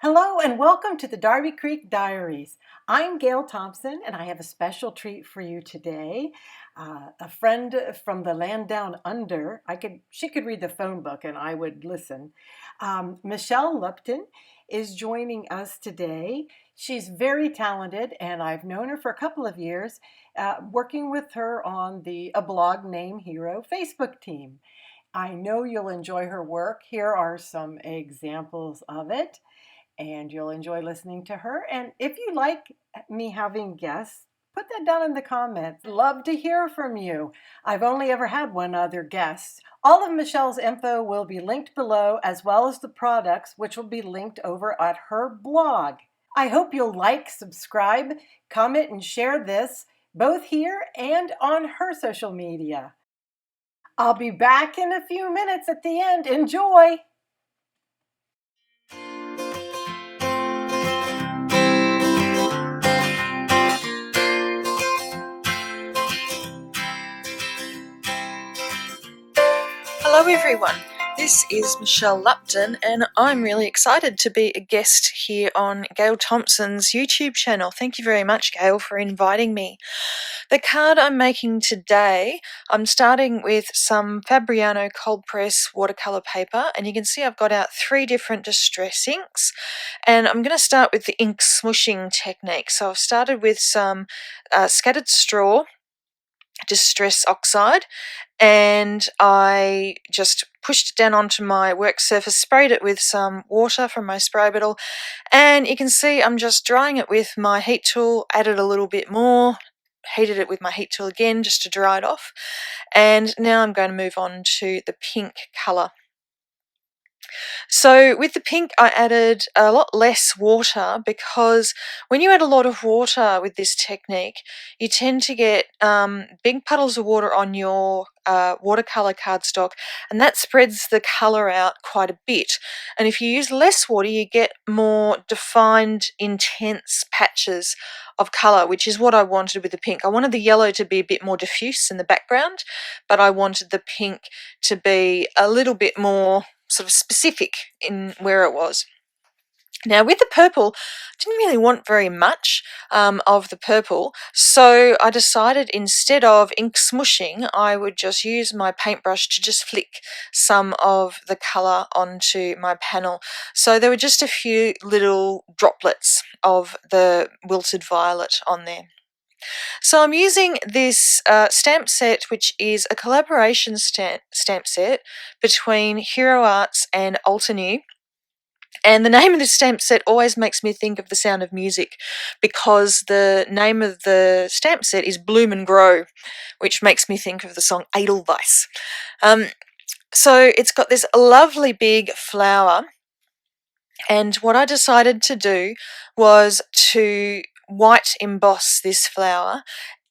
Hello and welcome to the Darby Creek Diaries. I'm Gail Thompson and I have a special treat for you today. A friend from the land down under, she could read the phone book and I would listen. Michelle Lupton is joining us today. She's very talented and I've known her for a couple of years, working with her on a blog name Hero Facebook team. I know you'll enjoy her work. Here are some examples of it and you'll enjoy listening to her. And if you like me having guests, put that down in the comments. Love to hear from you. I've only ever had one other guest. All of Michelle's info will be linked below, as well as the products, which will be linked over at her blog. I hope you'll like, subscribe, comment, and share this both here and on her social media. I'll be back in a few minutes at the end. Enjoy! Hello everyone, this is Michelle Lupton and I'm really excited to be a guest here on Gail Thompson's YouTube channel. Thank you very much, Gail, for inviting me. The card I'm making today, I'm starting with some Fabriano cold press watercolour paper, and you can see I've got out 3 different distress inks, and I'm going to start with the ink smooshing technique. So I've started with some scattered straw distress oxide, and I just pushed it down onto my work surface, sprayed it with some water from my spray bottle, and you can see I'm just drying it with my heat tool, added a little bit more, heated it with my heat tool again just to dry it off, and now I'm going to move on to the pink colour. So with the pink, I added a lot less water, because when you add a lot of water with this technique, you tend to get big puddles of water on your watercolor cardstock, and that spreads the color out quite a bit. And if you use less water, you get more defined, intense patches of color, which is what I wanted with the pink. I wanted the yellow to be a bit more diffuse in the background, but I wanted the pink to be a little bit more sort of specific in where it was. Now with the purple, I didn't really want very much of the purple, so I decided instead of ink smooshing, I would just use my paintbrush to just flick some of the colour onto my panel. So there were just a few little droplets of the wilted violet on there. So I'm using this stamp set, which is a collaboration stamp set between Hero Arts and Altenew. And the name of this stamp set always makes me think of The Sound of Music, because the name of the stamp set is Bloom and Grow, which makes me think of the song Edelweiss. So it's got this lovely big flower, and what I decided to do was to white emboss this flower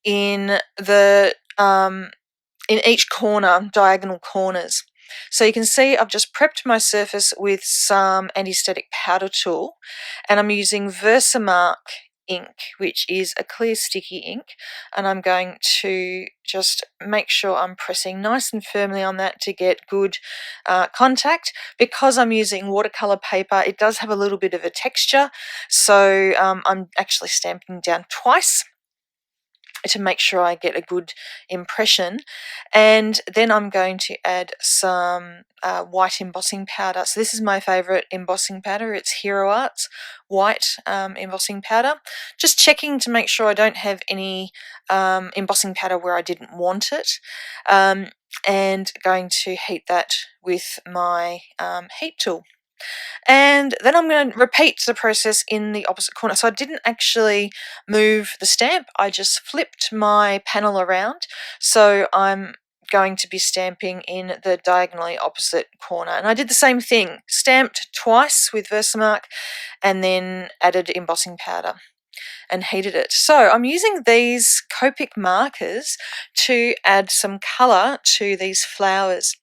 in the in each corner, diagonal corners. So you can see I've just prepped my surface with some anti-static powder tool, and I'm using Versamark ink, which is a clear sticky ink, and I'm going to just make sure I'm pressing nice and firmly on that to get good contact. Because I'm using watercolor paper, it does have a little bit of a texture, so I'm actually stamping down twice to make sure I get a good impression. And then I'm going to add some white embossing powder. So this is my favourite embossing powder. It's Hero Arts white embossing powder. Just checking to make sure I don't have any embossing powder where I didn't want it. And going to heat that with my heat tool. And then I'm going to repeat the process in the opposite corner. So I didn't actually move the stamp, I just flipped my panel around. So I'm going to be stamping in the diagonally opposite corner. And I did the same thing, stamped twice with Versamark and then added embossing powder and heated it. So I'm using these Copic markers to add some colour to these flowers.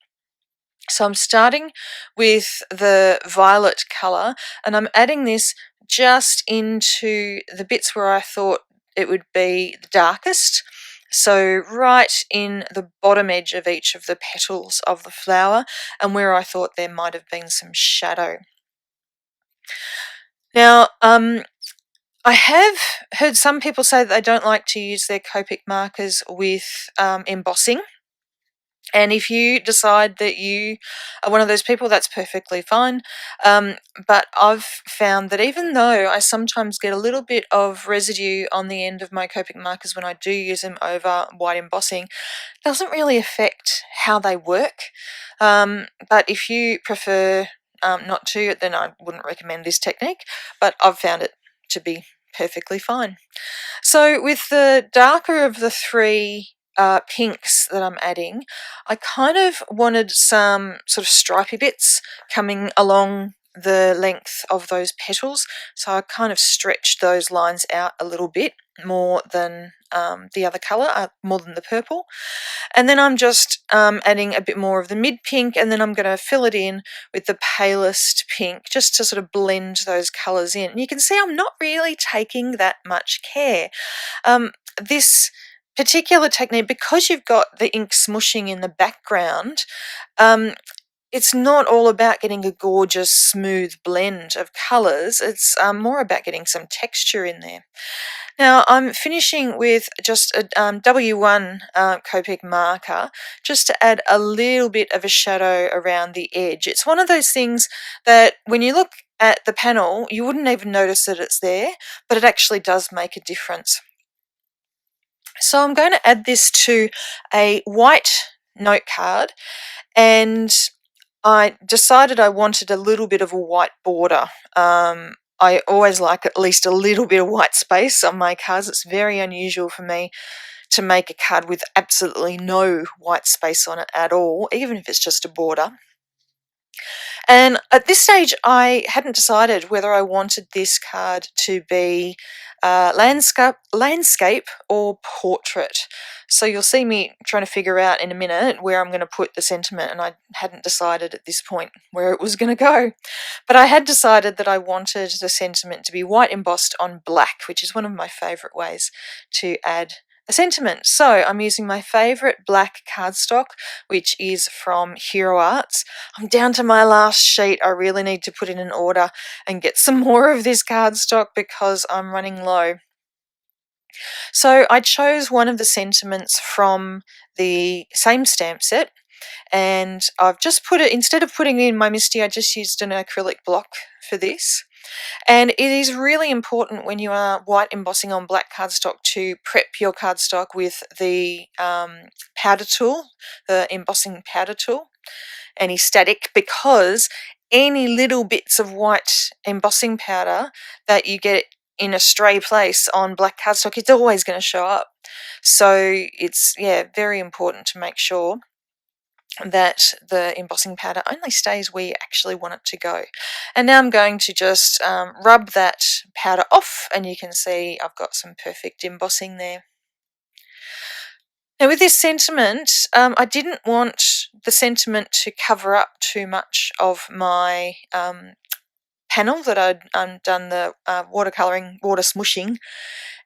So I'm starting with the violet colour, and I'm adding this just into the bits where I thought it would be the darkest. So right in the bottom edge of each of the petals of the flower, and where I thought there might have been some shadow. Now, I have heard some people say that they don't like to use their Copic markers with embossing. And if you decide that you are one of those people, that's perfectly fine. But I've found that even though I sometimes get a little bit of residue on the end of my Copic markers when I do use them over white embossing, it doesn't really affect how they work. But if you prefer not to, then I wouldn't recommend this technique. But I've found it to be perfectly fine. So with the darker of the three pinks that I'm adding, I kind of wanted some sort of stripy bits coming along the length of those petals, so I kind of stretched those lines out a little bit more than the other colour, more than the purple. And then I'm just adding a bit more of the mid pink, and then I'm going to fill it in with the palest pink just to sort of blend those colours in. And you can see I'm not really taking that much care. This particular technique, because you've got the ink smooshing in the background, it's not all about getting a gorgeous smooth blend of colours. It's more about getting some texture in there. Now I'm finishing with just a W1 Copic marker just to add a little bit of a shadow around the edge. It's one of those things that when you look at the panel you wouldn't even notice that it's there, but it actually does make a difference. So I'm going to add this to a white note card, and I decided I wanted a little bit of a white border. I always like at least a little bit of white space on my cards. It's very unusual for me to make a card with absolutely no white space on it at all, even if it's just a border. And at this stage, I hadn't decided whether I wanted this card to be landscape or portrait. So you'll see me trying to figure out in a minute where I'm going to put the sentiment, and I hadn't decided at this point where it was going to go. But I had decided that I wanted the sentiment to be white embossed on black, which is one of my favourite ways to add a sentiment. So I'm using my favourite black cardstock, which is from Hero Arts. I'm down to my last sheet. I really need to put in an order and get some more of this cardstock because I'm running low. So I chose one of the sentiments from the same stamp set, and I've just put it, instead of putting in my MISTI, I just used an acrylic block for this. And it is really important when you are white embossing on black cardstock to prep your cardstock with the powder tool, the embossing powder tool, static, because any little bits of white embossing powder that you get in a stray place on black cardstock, it's always going to show up. So it's, very important to make sure that the embossing powder only stays where you actually want it to go. And now I'm going to just rub that powder off, and you can see I've got some perfect embossing there. Now with this sentiment, I didn't want the sentiment to cover up too much of my panel that I'd done the water smooshing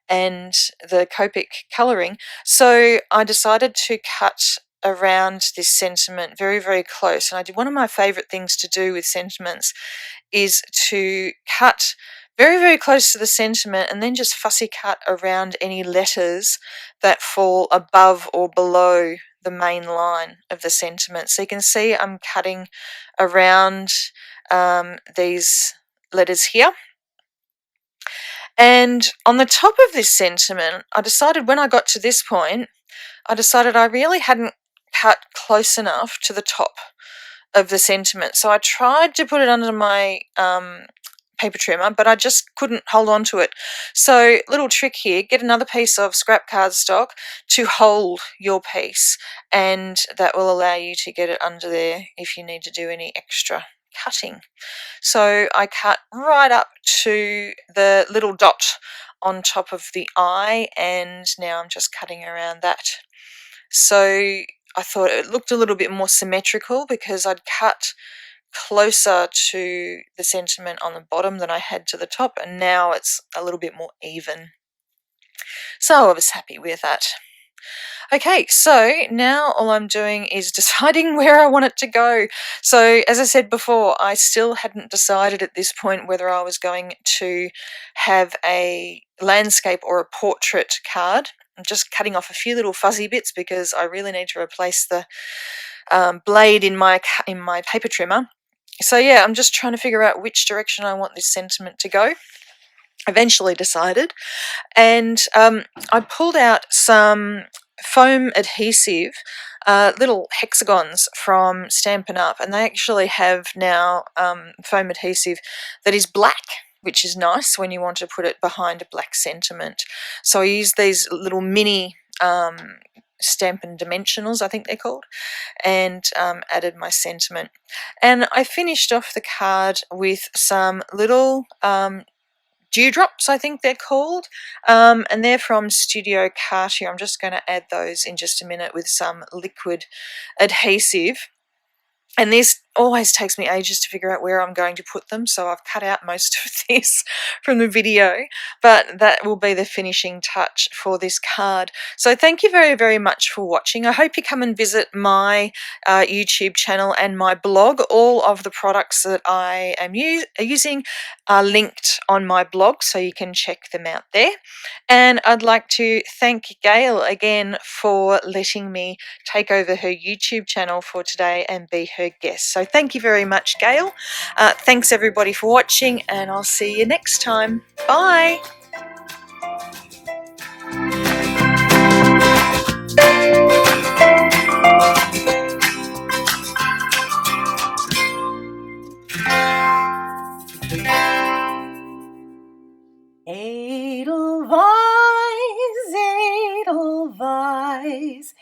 and the Copic colouring. So I decided to cut around this sentiment very, very close. And I did one of my favourite things to do with sentiments is to cut very, very close to the sentiment and then just fussy cut around any letters that fall above or below the main line of the sentiment. So you can see I'm cutting around these letters here. And on the top of this sentiment, I decided when I got to this point, I decided I really hadn't cut close enough to the top of the sentiment. So I tried to put it under my paper trimmer, but I just couldn't hold on to it. So little trick here, get another piece of scrap cardstock to hold your piece, and that will allow you to get it under there if you need to do any extra cutting. So I cut right up to the little dot on top of the eye, and now I'm just cutting around that. So I thought it looked a little bit more symmetrical because I'd cut closer to the sentiment on the bottom than I had to the top, and now it's a little bit more even. So I was happy with that. Okay, so now all I'm doing is deciding where I want it to go. So, as I said before, I still hadn't decided at this point whether I was going to have a landscape or a portrait card. I'm just cutting off a few little fuzzy bits because I really need to replace the blade in my paper trimmer. So yeah, I'm just trying to figure out which direction I want this sentiment to go. Eventually decided, and I pulled out some foam adhesive, little hexagons from Stampin' Up, and they actually have now foam adhesive that is black, which is nice when you want to put it behind a black sentiment. So I used these little mini Stampin' Dimensionals, I think they're called, and added my sentiment. And I finished off the card with some little dewdrops, I think they're called, and they're from Studio Cartier. I'm just going to add those in just a minute with some liquid adhesive. And this always takes me ages to figure out where I'm going to put them, so I've cut out most of this from the video, but that will be the finishing touch for this card. So thank you very, very much for watching. I hope you come and visit my YouTube channel and my blog. All of the products that I am using are linked on my blog, so you can check them out there. And I'd like to thank Gail again for letting me take over her YouTube channel for today and be her guest. So thank you very much, Gail. Thanks everybody for watching, and I'll see you next time. Bye. Edelweiss.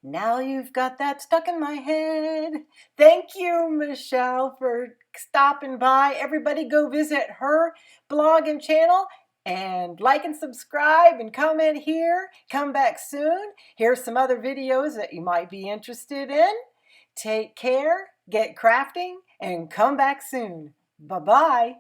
Now you've got that stuck in my head. Thank you, Michelle, for stopping by. Everybody go visit her blog and channel and like and subscribe and comment here. Come back soon. Here's some other videos that you might be interested in. Take care, get crafting, and come back soon. Bye-bye.